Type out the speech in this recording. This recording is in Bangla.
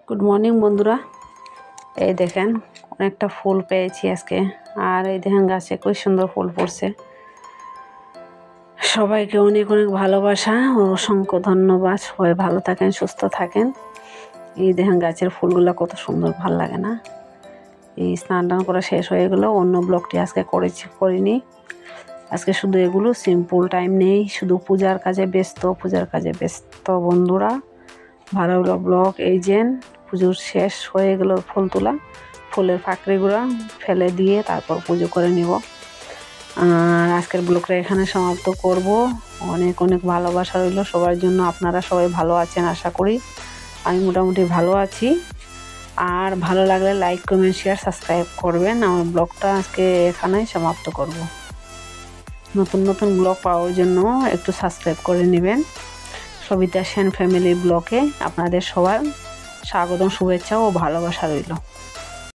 গুড মর্নিং বন্ধুরা, এই দেখেন অনেকটা ফুল পেয়েছি আজকে। আর এই দেখেন গাছে খুব সুন্দর ফুল পড়ছে। সবাইকে অনেক অনেক ভালোবাসা ও অসংখ্য ধন্যবাদ। সবাই ভালো থাকেন, সুস্থ থাকেন। এই দেখেন গাছের ফুলগুলো কত সুন্দর, ভাল লাগে না? এই স্নান টান করা শেষ হয়ে গেলো। অন্য ব্লগটি আজকে করিনি। আজকে শুধু এগুলো সিম্পল, টাইম নেই, শুধু পূজার কাজে ব্যস্ত বন্ধুরা। ভালো হলো ব্লগ। এই যে পুজোর শেষ হয়ে গেল, ফুল তোলা, ফুলের ফাঁকড়িগুলো ফেলে দিয়ে তারপর পুজো করে নিব। আর আজকের ব্লগটা এখানে সমাপ্ত করব। অনেক অনেক ভালোবাসা রইল সবার জন্য। আপনারা সবাই ভালো আছেন আশা করি। আমি মোটামুটি ভালো আছি। আর ভালো লাগলে লাইক, কমেন্ট, শেয়ার, সাবস্ক্রাইব করবেন। আমার ব্লগটা আজকে এখানেই সমাপ্ত করব। নতুন নতুন ব্লগ পাওয়ার জন্য একটু সাবস্ক্রাইব করে নেবেন। সবিতা সেন ফ্যামিলি ব্লগে আপনাদের সবার স্বাগতম, শুভেচ্ছা ও ভালোবাসা রইল।